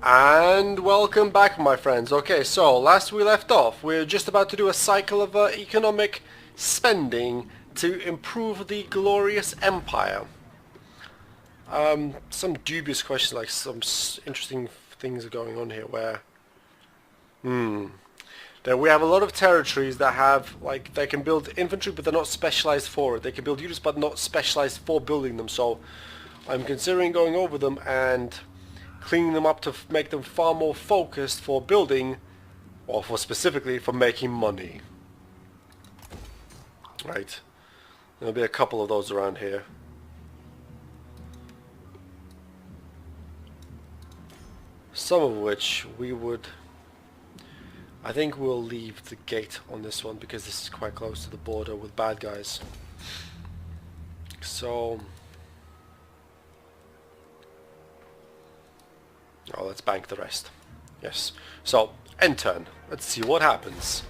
And welcome back, my friends. Okay, so last we left off, we're just about to do a cycle of economic spending to improve the glorious empire. Some dubious questions, like some interesting things are going on here where... That we have a lot of territories that have, like, they can build infantry but they're not specialized for it. They can build units but not specialized for building them, so I'm considering going over them and cleaning them up to make them far more focused for building, or for specifically for making money. Right. There'll be a couple of those around here. Some of which we would... I think we'll leave the gate on this one because this is quite close to the border with bad guys. So... oh, let's bank the rest. Yes. So, end turn. Let's see what happens.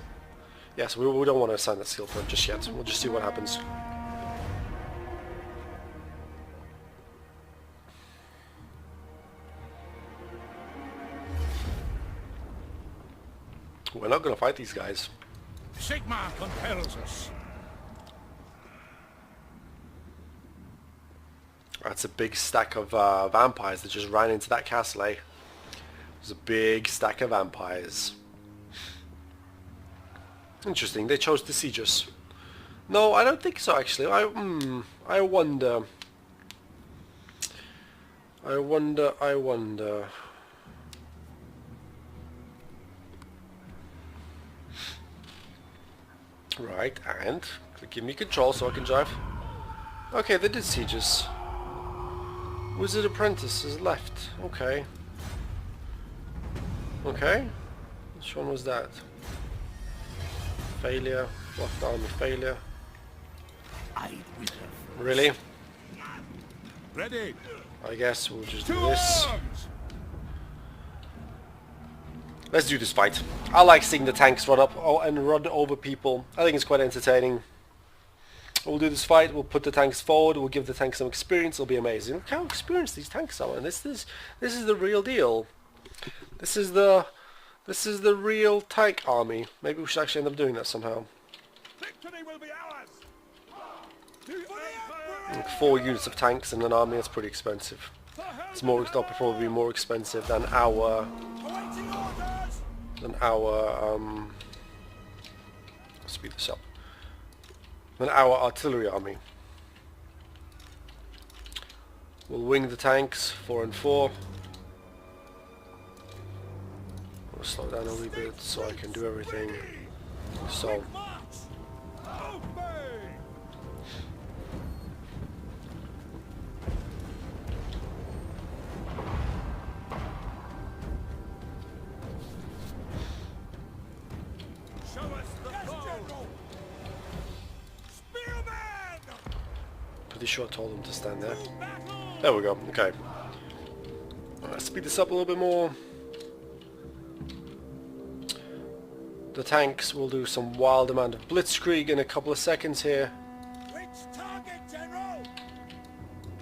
Yes, we don't want to assign that skill point just yet. We'll just see what happens. We're not going to fight these guys. Sigmar compels us. That's a big stack of vampires that just ran into that castle, eh? There's a big stack of vampires. Interesting, they chose to siege us. No, I don't think so, actually. I wonder. I wonder. Right, and give me control so I can drive. Okay, they did siege us. Wizard Apprentice is left. Okay. Okay. Which one was that? Failure. Locked army failure. Really? Ready. I guess we'll just do this. Let's do this fight. I like seeing the tanks run up and run over people. I think it's quite entertaining. We'll do this fight, we'll put the tanks forward, we'll give the tanks some experience, it'll be amazing. Look how experienced these tanks are, and this is the real deal. This is the real tank army. Maybe we should actually end up doing that somehow. Victory will be ours. Like 4 units of tanks in an army, that's pretty expensive. It's more, that'll probably be more expensive than our speed this up. Than our artillery army. We'll wing the tanks 4 and 4. I'll slow down a wee bit so I can do everything. So pretty sure I told them to stand there. There we go. Okay. Let's speed this up a little bit more. The tanks will do some wild amount of blitzkrieg in a couple of seconds here. Which target, General?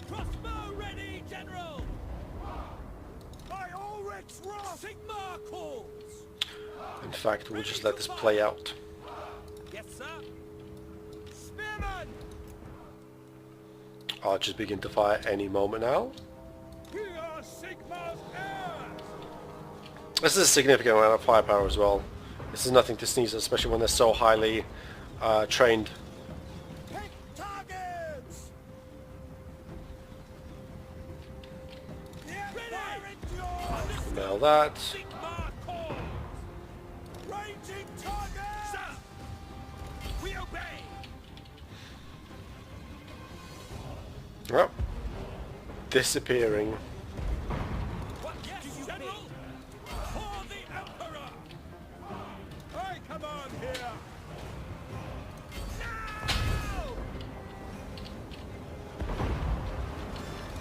Crossbow ready, General. By Ulrich's wrath, Sigmar calls. In fact, we'll just let this play out. Yes, sir. Spearman. Archers begin to fire any moment now. We are Sigmar's heirs. This is a significant amount of firepower as well. This is nothing to sneeze at, especially when they're so highly trained. Pick targets. Nail that. Sigmar calls. Ranging targets. Sir. We obey. Yep. Disappearing. What yes, General? For the Emperor. I command here. Now!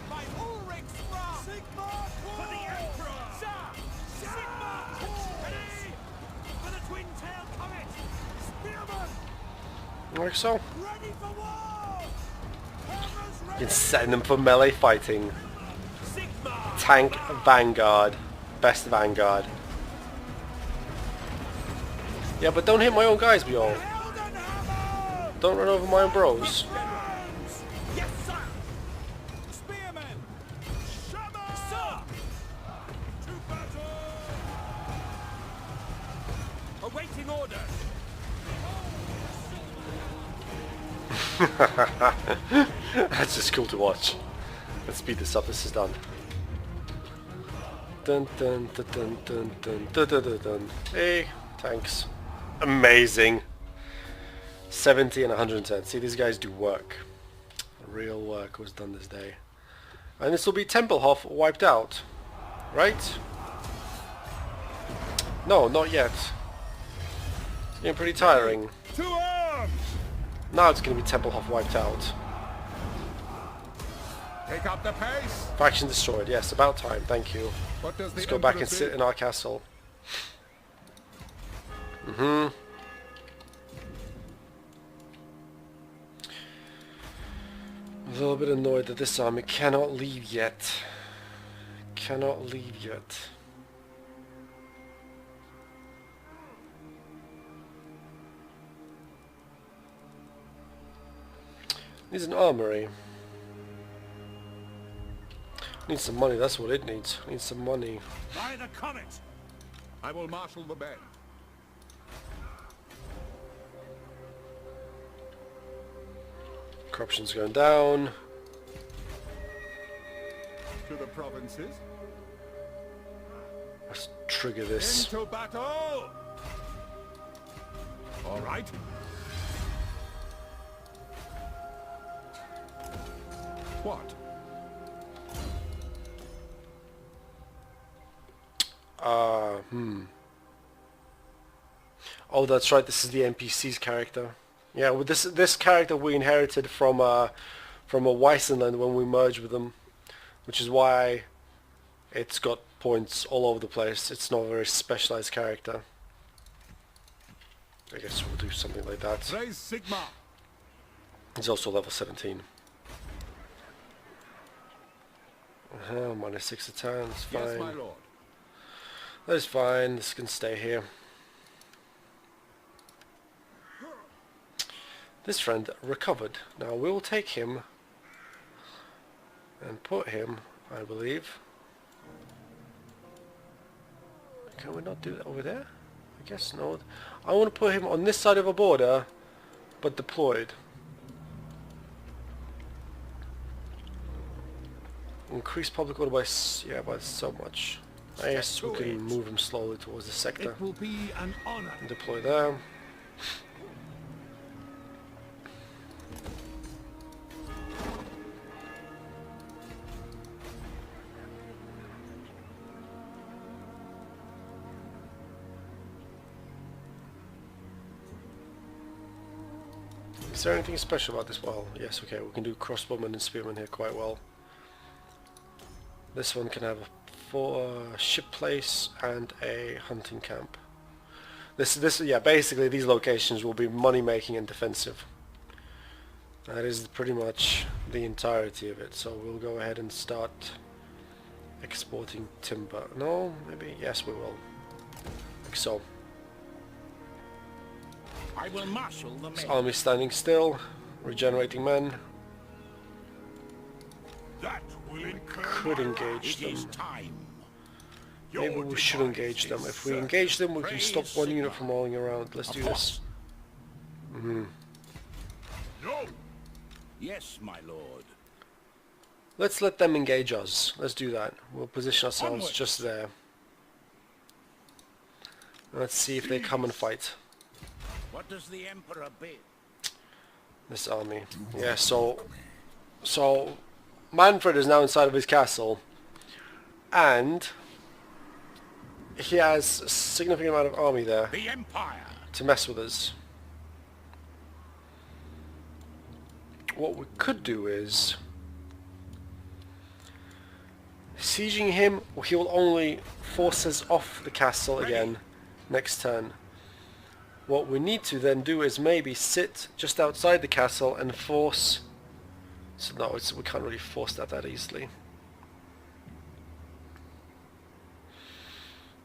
By Ulrich's wrath, Sigmar for the Emperor. Sir, Sigmar call. Ready for the twin-tailed comet. Spearman. Like so. Ready for war. You can send them for melee fighting. Sigmar. Tank Vanguard. best vanguard. Yeah, but don't hit my own guys, Bjorn. Heldenhammer! Don't run over my own bros. Guns! Yes, sir! Spearmen! Shammer! Sir! To battle! Awaiting orders! That's just cool to watch. Let's speed this up. This is done. Dun dun dun dun dun dun dun dun dun dun. Hey, tanks. Amazing. 70 and 110. See, these guys do work. Real work was done this day. And this will be Tempelhof wiped out. Right? No, not yet. It's getting pretty tiring. To arms! Now it's going to be Tempelhof wiped out. Take up the pace! Faction destroyed. Yes, about time. Thank you. What does Let's go back and sit in our castle. I'm a little bit annoyed that this army cannot leave yet. Cannot leave yet. Needs an armory. Needs some money, that's what it needs. Needs some money. By the comet! I will marshal the men. Corruption's going down. To the provinces. Let's trigger this. Into battle! All right. What? Oh, that's right. This is the NPC's character. Yeah, with this character we inherited from a Weissenland when we merged with them, which is why it's got points all over the place. It's not a very specialized character. I guess we'll do something like that. Raise Sigma. He's also level 17. Minus 6 to 10. It's fine. Yes, my lord. That is fine. This can stay here. This friend recovered. Now we will take him and put him, I believe. Can we not do that over there? I guess not. I want to put him on this side of a border, but deployed. Increase public order by by so much. I guess we can move him slowly towards the sector. It will be an honor. Deploy there. Is there anything special about this? Well, yes, okay, we can do crossbowmen and spearmen here quite well. This one can have a ship place and a hunting camp. Yeah, basically these locations will be money making and defensive. That is pretty much the entirety of it. So we'll go ahead and start exporting timber. No, maybe yes, we will. Like so. I will marshal the This men. army standing still, regenerating men. That will incur Could my engage wrath. It is them. time. Maybe Your we should demise engage them. is If we certain. engage them, we can Praise stop one unit Sigma. from rolling around. Let's do this. No. Yes, my lord. Let's let them engage us. Let's do that. We'll position ourselves Onwards. just there. Let's see if they come and fight. What does the emperor bid? This army. Yeah, so Manfred is now inside of his castle, and he has a significant amount of army there The empire. to mess with us. What we could do is sieging him. He will only force us off the castle again next turn. What we need to then do is maybe sit just outside the castle and force. So no, we can't really force that easily.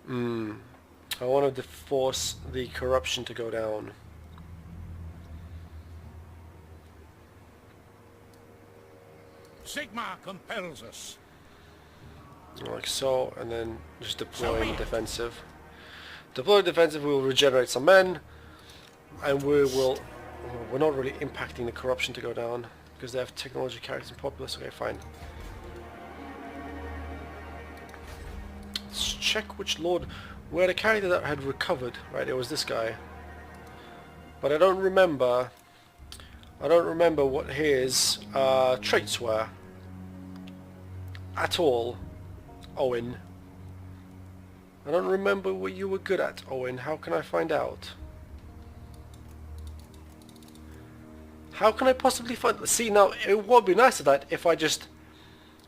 I wanted to force the corruption to go down. Sigmar compels us. Like so, and then just deploying defensive. Deploy defensive, we will regenerate some men, and we will... We're not really impacting the corruption to go down, because they have technology, characters, and populace. Okay, fine. Let's check which lord... We had a character that had recovered, right? It was this guy. But I don't remember... what his traits were. At all. Owen. I don't remember what you were good at, Owen. How can I find out? How can I possibly find... See, now, it would be nice of that if I just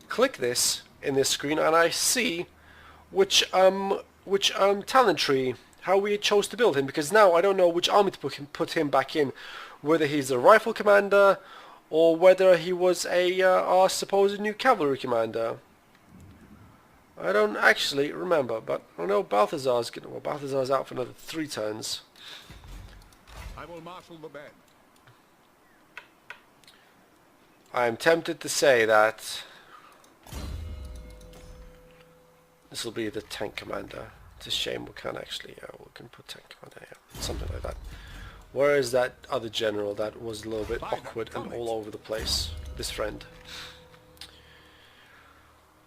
click this in this screen and I see which talent tree, how we chose to build him, because now I don't know which army to put him back in. Whether he's a rifle commander or whether he was our supposed new cavalry commander. I don't actually remember, but I know Balthazar's out for another 3 turns. I will marshal the band. I'm tempted to say that this will be the tank commander. It's a shame we can't actually, we can put tank commander here, something like that. Where is that other general that was a little bit awkward and all over the place? This friend.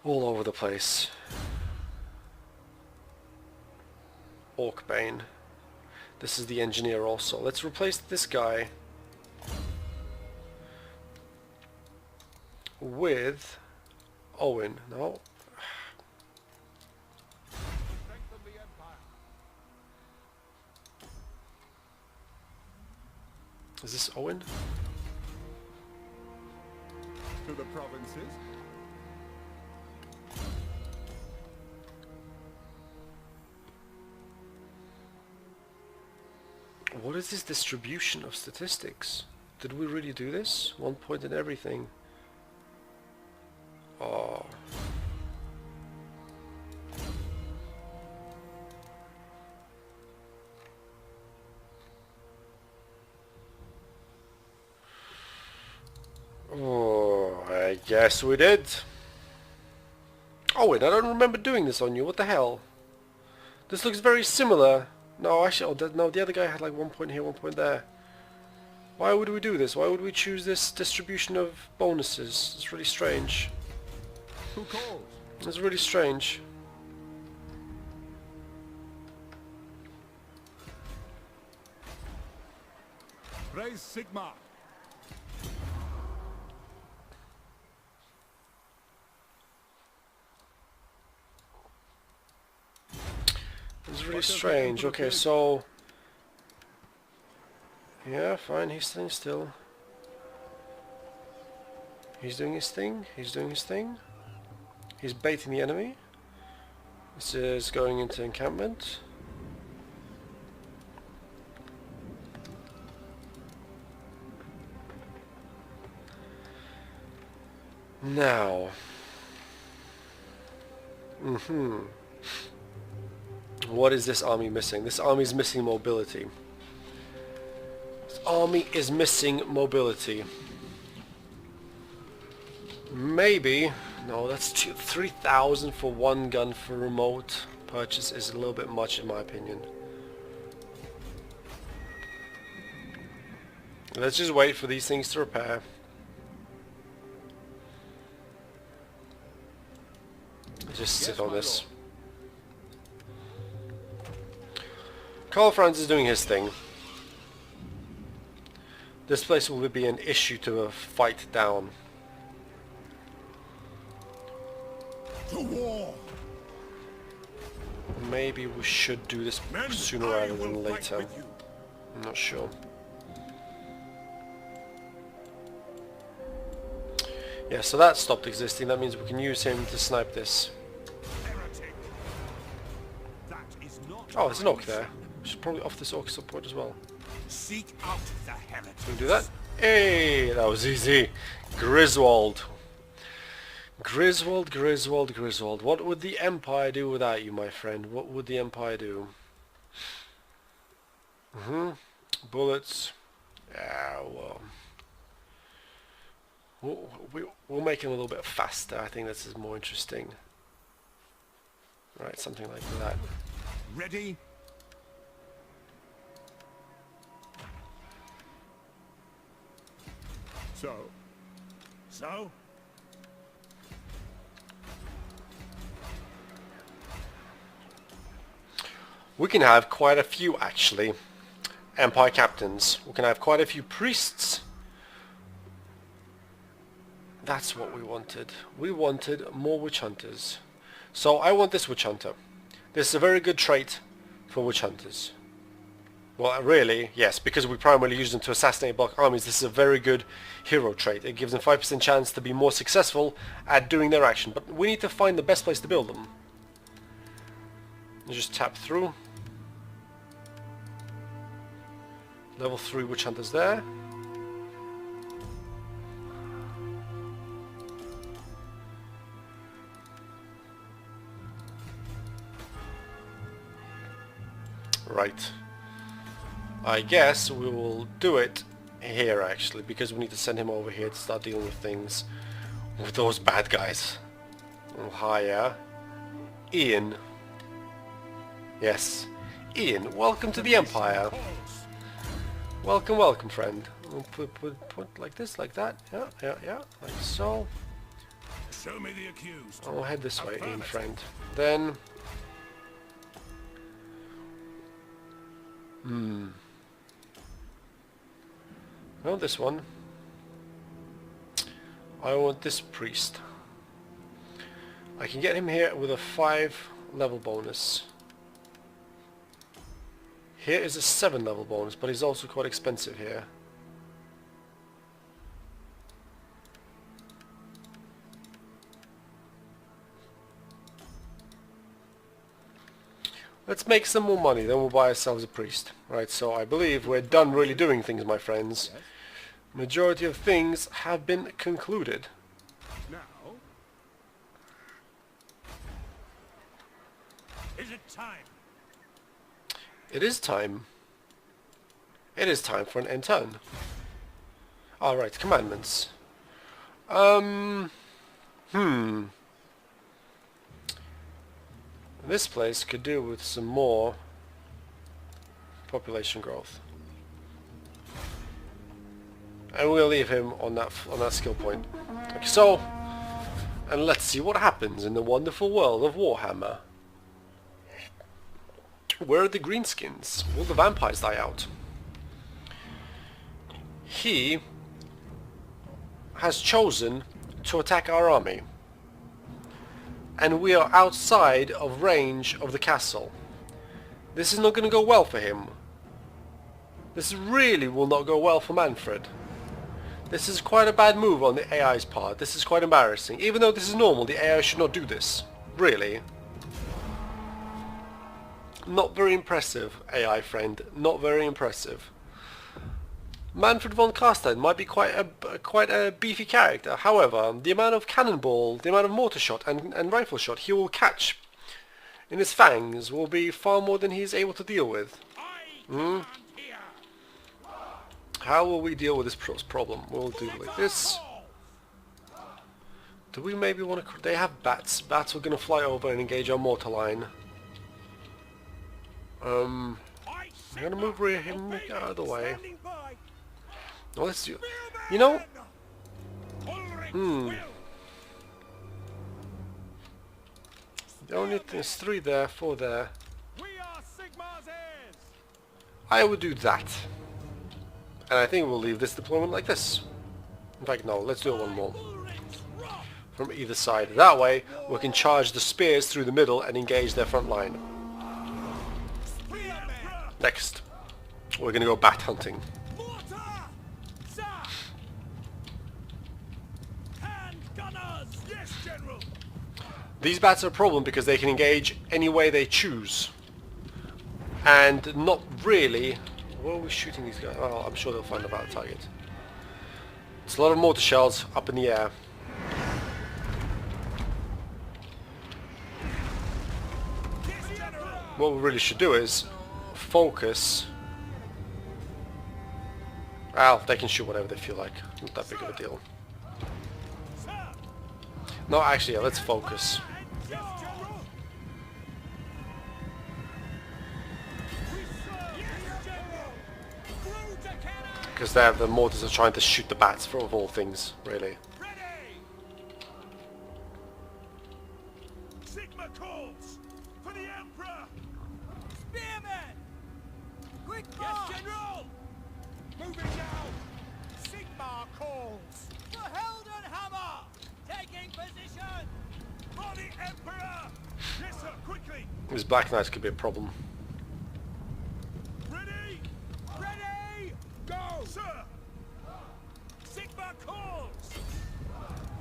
All over the place. Orcbane. This is the engineer also. Let's replace this guy with Owen. No. Is this Owen? To the provinces. What is this distribution of statistics? Did we really do this? 1 point in everything. Oh. Oh, I guess we did. Oh wait, I don't remember doing this on you. What the hell? This looks very similar. No, actually, no, the other guy had like 1 point here, 1 point there. Why would we do this? Why would we choose this distribution of bonuses? It's really strange. Who calls? It's really strange. Praise Sigmar. It's really strange. Okay, so... Yeah, fine, he's staying still. He's doing his thing, he's doing his thing. He's baiting the enemy. This is going into encampment. Now... What is this army missing? This army is missing mobility. This army is missing mobility. Maybe... No, that's 3,000 for 1 gun for remote purchase is a little bit much in my opinion. Let's just wait for these things to repair. Just sit on this. Karl Franz is doing his thing. This place will be an issue to fight down. To war. Maybe we should do this sooner rather than later. I'm not sure. Yeah, so that stopped existing. That means we can use him to snipe this. Heretic. That is not. Oh, there's an orc there. We should probably off this orc support as well. Seek out the heretic. Can we do that? Hey, that was easy. Griswold. Griswold, Griswold, Griswold. What would the Empire do without you, my friend? What would the Empire do? Bullets. Yeah, well. We'll make him a little bit faster. I think this is more interesting. Right, something like that. Ready? So? We can have quite a few, actually, Empire captains. We can have quite a few priests. That's what we wanted. We wanted more witch hunters. So I want this witch hunter. This is a very good trait for witch hunters. Well, really, yes, because we primarily use them to assassinate block armies. This is a very good hero trait. It gives them 5% chance to be more successful at doing their action. But we need to find the best place to build them. Just tap through. Level 3 witch hunters there. Right. I guess we will do it here actually, because we need to send him over here to start dealing with things with those bad guys. We'll hire Ian. Yes. Ian, welcome to the Empire. Welcome, welcome, friend. We'll put like this, like that. Yeah, like so. Show me the accused. I'll head this way, Ian, friend. Then... I want this one. I want this priest. I can get him here with a 5 level bonus. Here is a 7 level bonus, but he's also quite expensive here. Let's make some more money, then we'll buy ourselves a priest. Right, so I believe we're done really doing things, my friends. Majority of things have been concluded. Now, is it time? It is time. It is time for an end turn. Alright, commandments. This place could do with some more population growth. And we'll leave him on that skill point. Okay, so, and let's see what happens in the wonderful world of Warhammer. Where are the greenskins? Will the vampires die out? He has chosen to attack our army. And we are outside of range of the castle. This is not going to go well for him. This really will not go well for Manfred. This is quite a bad move on the AI's part. This is quite embarrassing. Even though this is normal, the AI should not do this. Really. Not very impressive, AI friend. Not very impressive. Manfred von Carstein might be quite a beefy character. However, the amount of cannonball, the amount of mortar shot and rifle shot he will catch in his fangs will be far more than he's able to deal with. How will we deal with this problem? We'll do like this. Do we maybe want to... They have bats. Bats are going to fly over and engage our mortar line. I'm going to move him out of the way. Well, let's do... You know... The only thing is 3 there, 4 there. I would do that. And I think we'll leave this deployment like this. In fact, no, let's do it one more. From either side. That way, we can charge the spears through the middle and engage their front line. Next, we're going to go bat hunting. These bats are a problem because they can engage any way they choose. And not really... Where are we shooting these guys? Oh, I'm sure they'll find a better target. It's a lot of mortar shells up in the air. what we really should do is focus. Well, they can shoot whatever they feel like. Not that big of a deal. No, actually, yeah, let's focus. Because the mortars are trying to shoot the bats, for of all things, really. Sigma calls for the Emperor. Spearmen! Quick Yes, march! General. Moving now. Sigma calls The Heldenhammer! Taking position! for the Emperor. Yes, sir. Quickly. These Black Knights could be a problem. Ready. Ready. Go, sir. Sigma calls.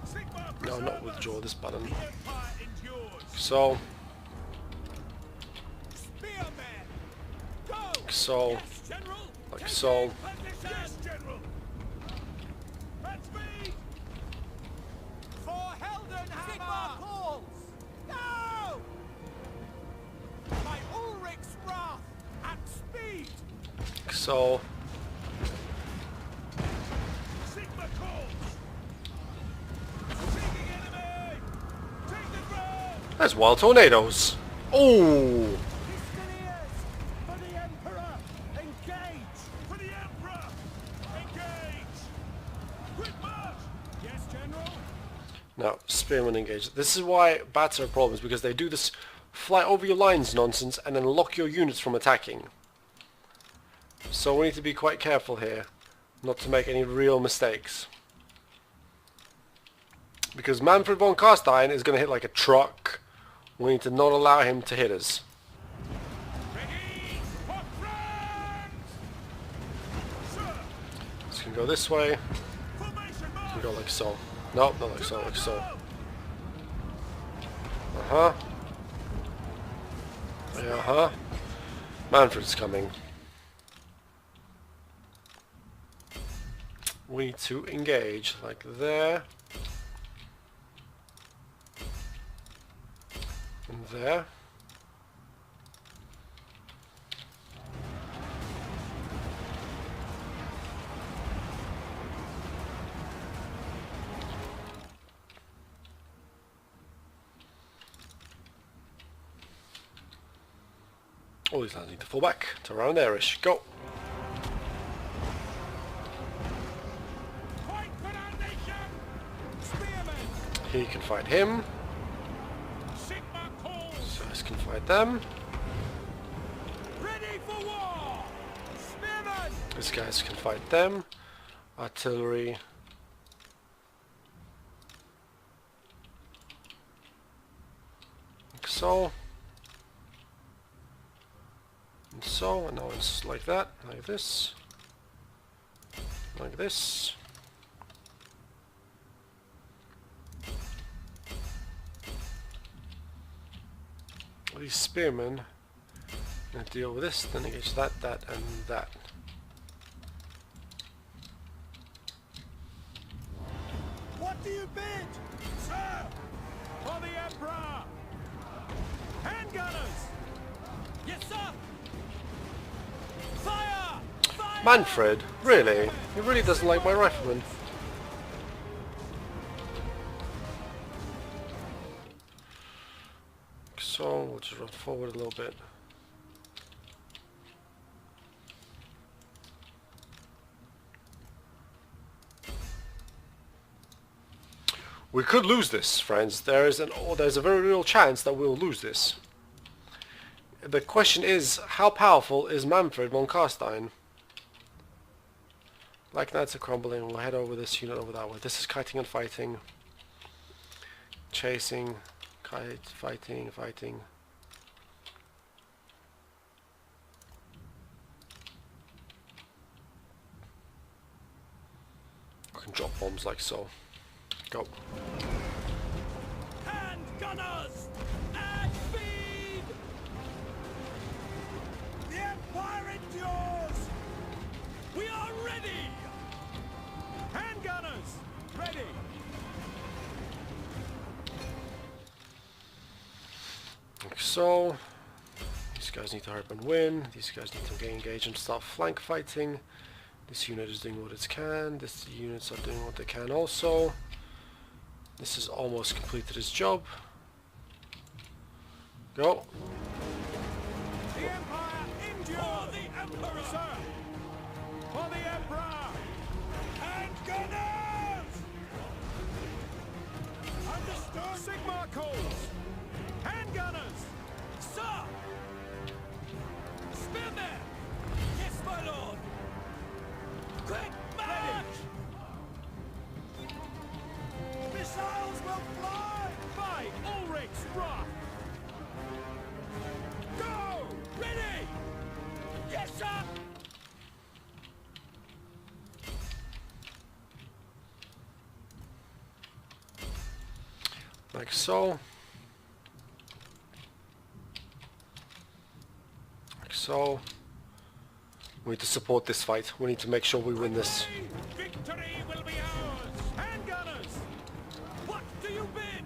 Sigma. No, not withdraw this button. The Empire endures. So, Spearmen. Go. so, Yes, General. like Take so. position. Yes, General. At speed. For Heldenhammer! Sigma calls! Go! By Ulrich's wrath. At speed. So, Sigma calls. Seeking enemy. Take the ground. there's wild tornadoes. Oh, Pistoliers for the Emperor. Engage. For the Emperor. Engage. Quick march. Yes, General. now spearmen engage. This is why bats are problems, because they do this fly over your lines nonsense and then lock your units from attacking. So we need to be quite careful here, not to make any real mistakes. Because Manfred von Carstein is going to hit like a truck. We need to not allow him to hit us. Ready for France. Sir. This can go this way. Formation march. Can go like so. No, not like so, like so. Uh-huh. Yeah, uh-huh. Manfred's coming. We need to engage like there. And there. All these lads need to fall back to around there-ish. Go! Fight for our nation. Spearmen. He can fight him. Sigma calls. So this can fight them. Ready for war. Spearmen. These guys can fight them. Artillery. Like so. And so, and now it's like that, like this. Like this. These spearmen gonna deal with this, then engage that, that, and that. What do you bid? Sir. For the Emperor. Handgunners. Yes, sir! Fire! Fire! Manfred, really? He really doesn't like my riflemen. So we'll just run forward a little bit. We could lose this, friends. There's a very real chance that we'll lose this. The question is, how powerful is Manfred von Carstein? Like Knights are crumbling, we'll head over this unit over that way. This is kiting and fighting. Chasing, kite, fighting, fighting. I can drop bombs like so. Go. Handgunners! At speed! The Empire endures. We are ready! Handgunners. Ready. Like so. These These guys need to hurry up and win. These guys need to engage and start flank fighting. This unit is doing what it can. These units are doing what they can also. This has almost completed its job. Go. The Empire endure! For the Emperor! Sir! For the Emperor! And gunners! Understood! Sigmar calls! Hand gunners! Sir! Spearmen! Yes, my lord! Quick march! Missiles will fly! By Ulrich's wrath! Go! Ready! Yes, sir! Like so. Like so. We need to support this fight. We need to make sure we win this. Victory will be ours! Hand gunners! What do you bid?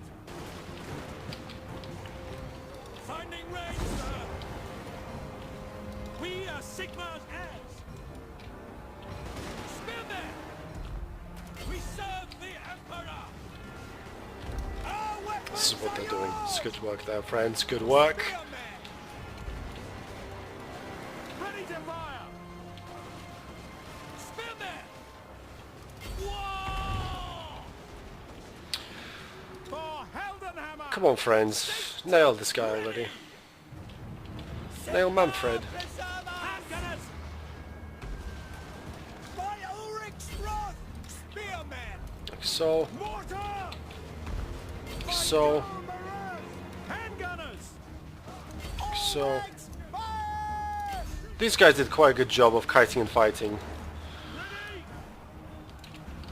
Finding range, sir! We are Sigmar's heirs! Spearmen! We serve the Emperor! Our weapons This is what are they're doing. yours! It's good work there, friends. Good work. Spearmen! Ready to fire! Spearmen! Whoa! For Heldenhammer! Come on, friends. Nail this guy already. Nail Manfred. Hand gunners! By Ulrich's wrath! Spearmen! Like so. Mortar! Like so. Hand gunners! Like so. Ulrich's fire! These guys did quite a good job of kiting and fighting. Ready!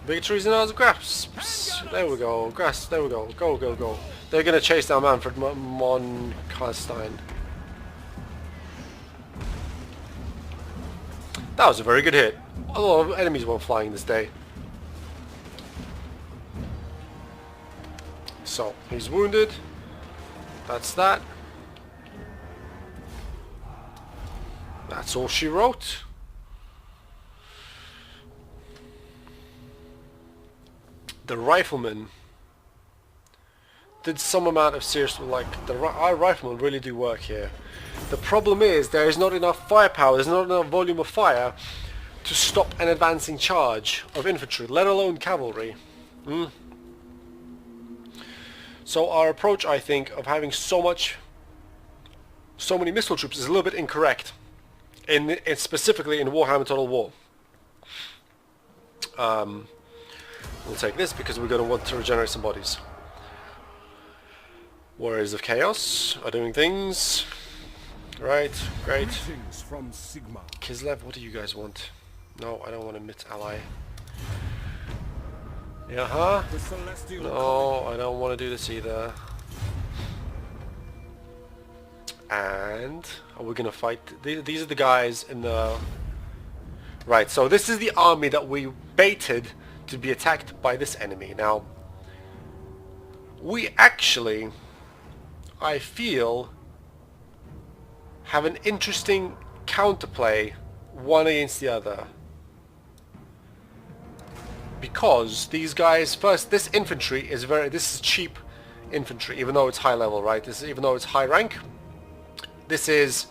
Victories in our grasps. There we go. Grasp. There we go. Go, go, go. They're going to chase down Manfred Moncarstein. That was a very good hit. A lot of enemies weren't flying this day. So, he's wounded. That's that. That's all she wrote. The riflemen did some amount of serious, like, our riflemen really do work here. The problem is there is not enough firepower, there's not enough volume of fire to stop an advancing charge of infantry, let alone cavalry. So our approach, I think, of having so many missile troops is a little bit incorrect, specifically in Warhammer Total War. We'll take this because we're going to want to regenerate some bodies. Warriors of Chaos are doing things. Right, great. Greetings from Sigmar. Kislev, what do you guys want? No, I don't want to meet ally. Yeah, The Celestial no, I don't want to do this either. And are we gonna fight? These are the guys in the... Right, so this is the army that we baited to be attacked by this enemy. Now, we actually, I feel, have an interesting counterplay one against the other. Because these guys, first, this infantry is this is cheap infantry, even though it's high level, right? Even though it's high rank, this is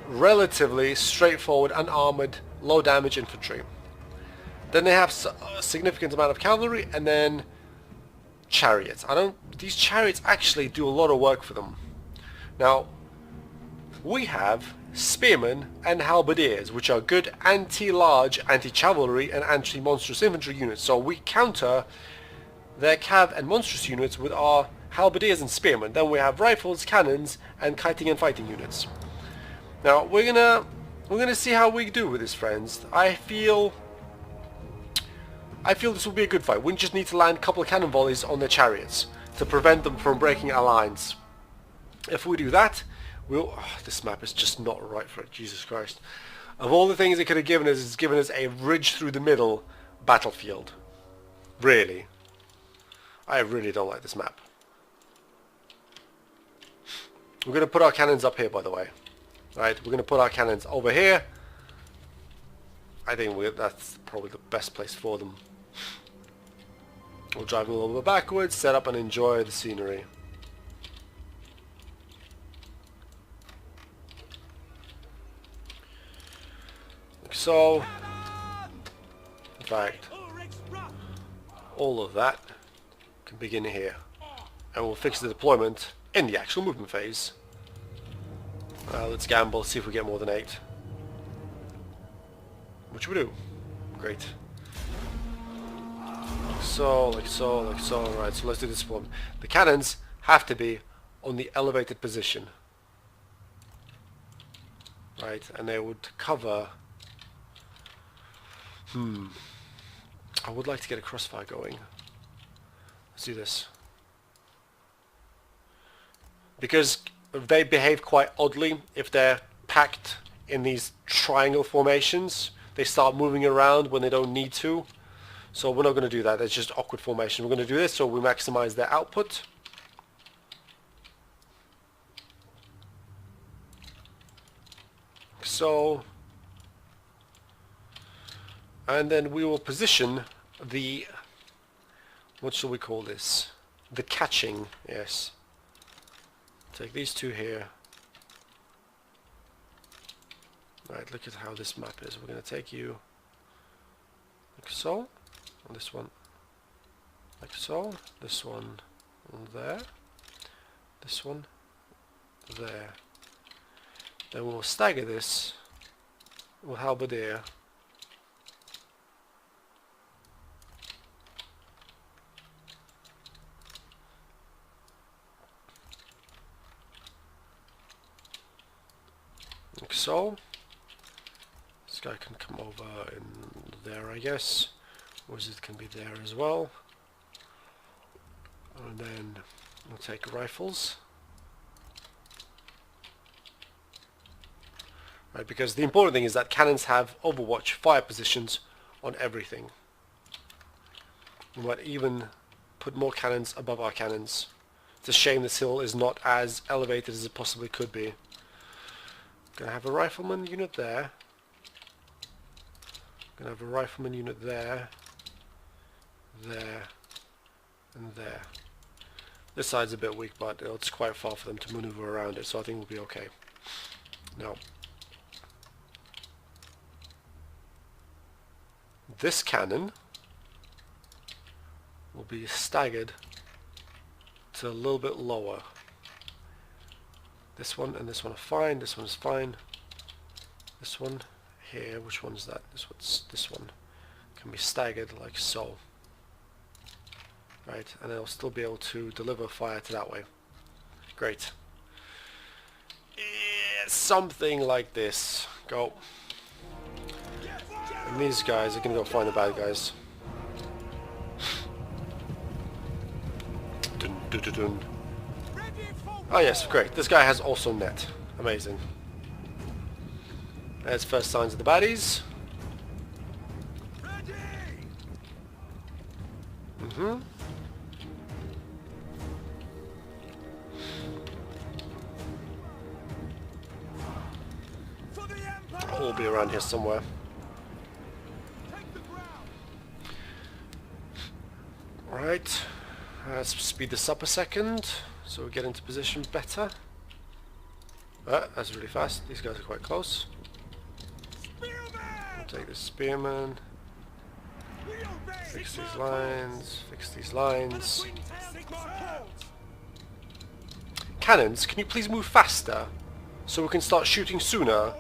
relatively straightforward, unarmored, low damage infantry. Then they have a significant amount of cavalry, and then chariots. These chariots actually do a lot of work for them. Now, we have spearmen and halberdiers, which are good anti-large, anti-cavalry and anti-monstrous infantry units. So we counter their cav and monstrous units with our halberdiers and spearmen. Then we have rifles, cannons, and kiting and fighting units. Now we're gonna see how we do with this, friends. I feel this will be a good fight. We just need to land a couple of cannon volleys on their chariots to prevent them from breaking our lines. If we do that, this map is just not right for it. Jesus Christ. Of all the things it could have given us, it's given us a ridge through the middle battlefield. Really. I really don't like this map. We're going to put our cannons up here, by the way. Right, we're going to put our cannons over here. I think that's probably the best place for them. We'll drive a little bit backwards, set up and enjoy the scenery. Like so. In fact, all of that can begin here. And we'll fix the deployment in the actual movement phase. Let's gamble, see if we get more than 8. Which we do. Great. Like so, like so, like so. Alright, so let's do this one. The cannons have to be on the elevated position. Right, and they would cover... I would like to get a crossfire going. Let's do this. Because they behave quite oddly if they're packed in these triangle formations. They start moving around when they don't need to. So we're not going to do that. It's just awkward formation. We're going to do this so we maximize their output. So, and then we will position the, what shall we call this? The catching, yes. Take these two here. Right, look at how this map is. We're going to take you like so, and this one like so, this one there, this one there. Then we'll stagger this. We'll halberdier. Like so. This guy can come over in there, I guess. Wizard can be there as well. And then we'll take rifles. Right, because the important thing is that cannons have Overwatch fire positions on everything. We might even put more cannons above our cannons. It's a shame this hill is not as elevated as it possibly could be. Gonna have a rifleman unit there. Gonna have a rifleman unit there, there, and there. This side's a bit weak, but it's quite far for them to maneuver around it, so I think we'll be okay. Now, this cannon will be staggered to a little bit lower. This one and this one are fine. This one is fine. This one here, which one is that? This one can be staggered like so. Right, and it'll still be able to deliver fire to that way. Great. Yeah, something like this. Go. And these guys are going to go find the bad guys. Dun, dun, dun, dun. Oh yes, great. This guy has also net. Amazing. There's first signs of the baddies. We'll be around here somewhere. Right. Let's speed this up a second so we get into position better. That's really fast. These guys are quite close. I'll take this spearman. Fix these lines. Fix these lines. Cannons, can you please move faster so we can start shooting sooner?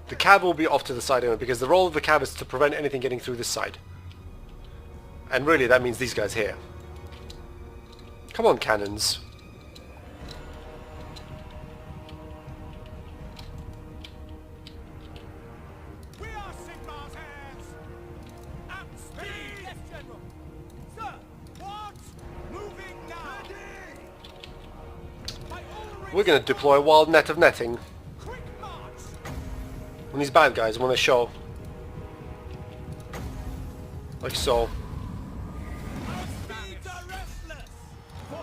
The cab will be off to the side anyway, because the role of the cab is to prevent anything getting through this side. And really that means these guys here. Come on, cannons. We are Sigmar's hands! At speed! Yes, General! Sir! What? Moving now! We're going to deploy a wild net of netting. Quick march! And these bad guys want to show. Like so. Our speeds are restless! For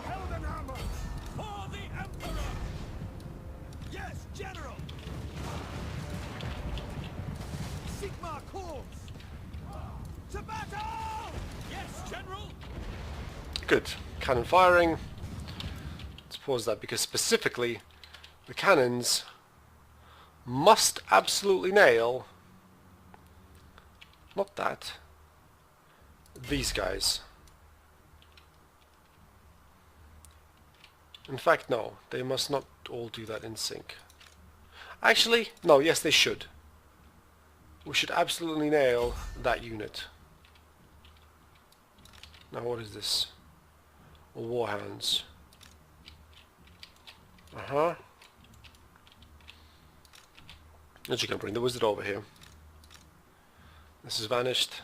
Good. Cannon firing. Let's pause that because specifically the cannons must absolutely nail, not that, these guys. In fact, no, they must not all do that in sync. Actually, no, yes they should. We should absolutely nail that unit. Now what is this? Warhounds. Uh-huh. And you can bring the wizard over here. This is vanished.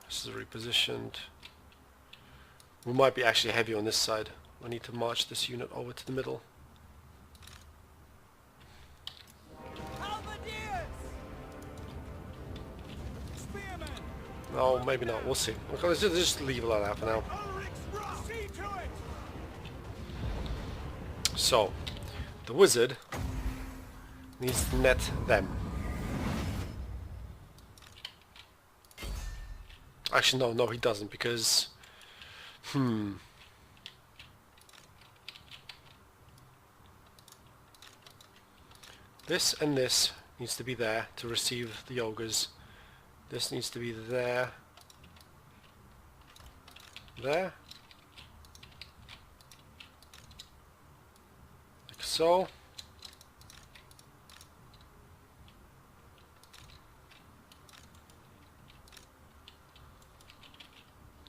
This is repositioned. We might be actually heavy on this side. I need to march this unit over to the middle. Halberdiers! Spearmen! No, maybe not. We'll see. Okay, let's just leave it like that for now. Ulrich's wrath! See to it! So, the wizard needs to net them. Actually, no, he doesn't because... This and this needs to be there to receive the ogres. This needs to be there. There. Like so.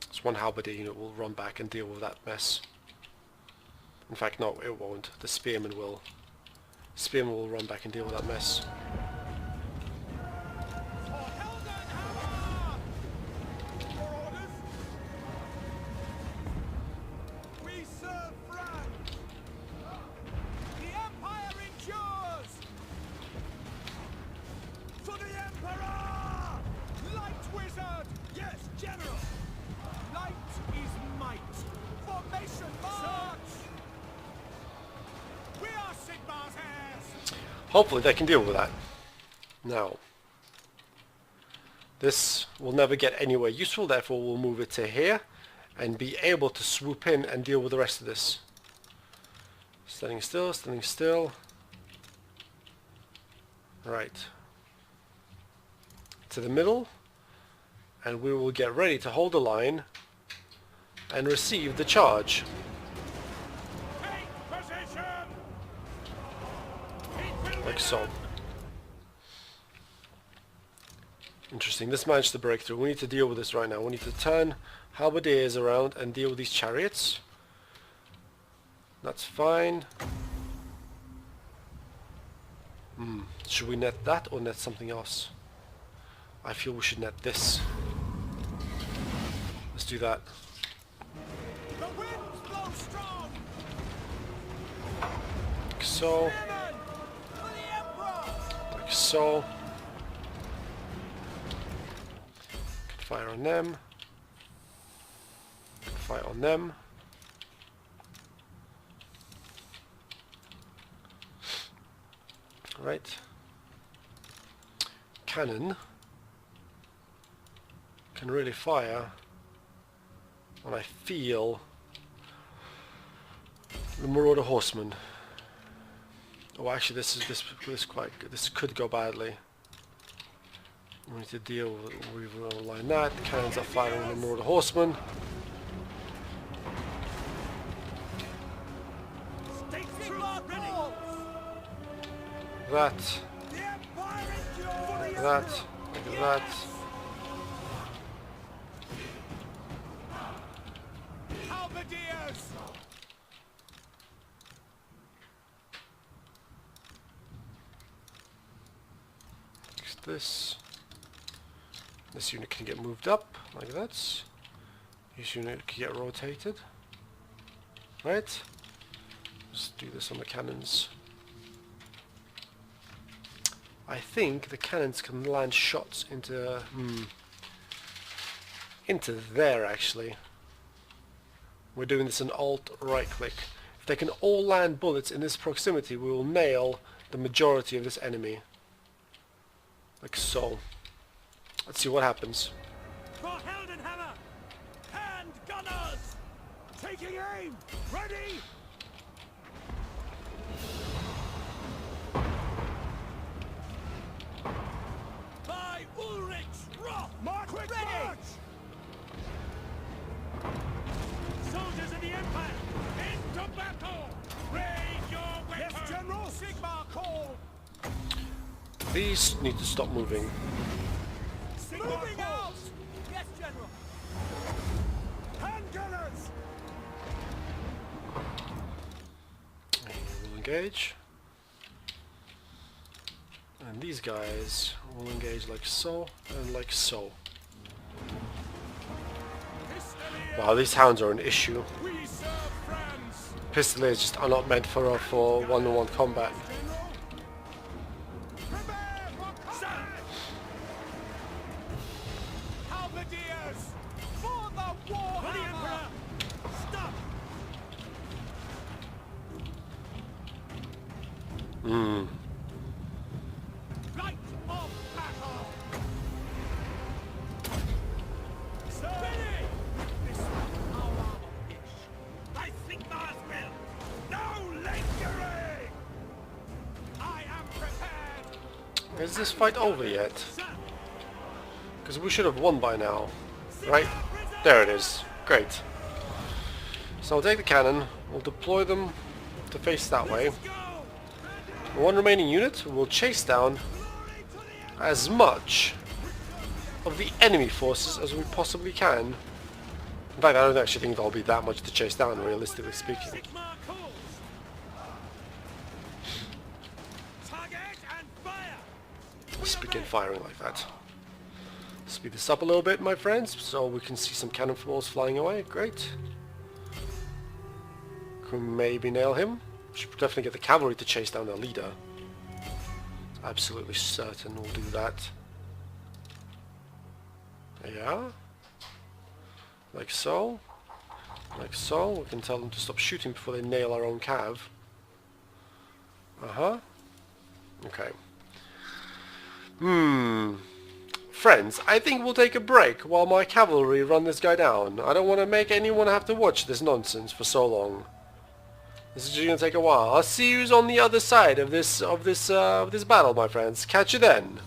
This one halberdier unit will run back and deal with that mess. In fact, no, it won't. The spearman will. Spearman will run back and deal with that mess. For Heldenhammer! Your orders? We serve France! The Empire endures! For the Emperor! Light wizard! Yes, General! Light is might! Formation march! We are Sigmar's heirs! Hopefully they can deal with that. Now, this will never get anywhere useful, therefore we'll move it to here and be able to swoop in and deal with the rest of this. Standing still, standing still. Right. To the middle, and we will get ready to hold the line and receive the charge. Take position! Like so. Interesting, this managed to break through. We need to deal with this right now. We need to turn halberdiers around and deal with these chariots. That's fine. Should we net that or net something else? I feel we should net this. Let's do that. The winds blow strong! Like so. Spearmen! For the Emperor! Like so. Can fire on them. Can fire on them. Right. Cannon can really fire when I feel the Marauder Horseman. Oh, actually, this could go badly. We need to deal with. We will align that. The cannons are firing on the Marauder Horseman. Sigmar calls! That. The Empire endures! That. Like that. Halberdiers! This. This unit can get moved up like that. This unit can get rotated. Right. Let's do this on the cannons. I think the cannons can land shots into there actually. We're doing this in Alt right click. If they can all land bullets in this proximity, we will nail the majority of this enemy. Like so. Let's see what happens. For Heldenhammer! Hand gunners! Taking aim! Ready! By Ulrich's wrath! March! Quick Ready! march! Soldiers of the Empire! Into battle! Raise your weapons! Yes, General! Sigmar call! These need to stop moving. Sigmar Moving out! calls! Yes, General! Hand gunners! We'll engage. And these guys will engage like so and like so. Wow, these hounds are an issue. We serve France! Pistoliers just are not meant for one-on-one combat. General! Prepare for combat! Halberdiers! For the war! For the Emperor! Stop! Light of battle! Sir! Ready! This one, our armor wish. I think Mars will! No lingering! I am prepared! Is this fight over yet? Sir! Because we should have won by now. Right? There it is. Great. So I'll take the cannon, we'll deploy them to face that way. Go! One remaining unit will chase down as much of the enemy forces as we possibly can. In fact, I don't actually think there'll be that much to chase down, realistically speaking. Sigmar calls! Target and fire! Let's begin firing like that. Speed this up a little bit, my friends, so we can see some cannonballs flying away. Great. Can maybe nail him. Should definitely get the cavalry to chase down their leader. Absolutely certain we'll do that. Yeah. Like so. Like so. We can tell them to stop shooting before they nail our own cav. Uh-huh. Okay. Friends, I think we'll take a break while my cavalry run this guy down. I don't want to make anyone have to watch this nonsense for so long. This is just gonna take a while. I'll see you on the other side of this battle, my friends. Catch you then.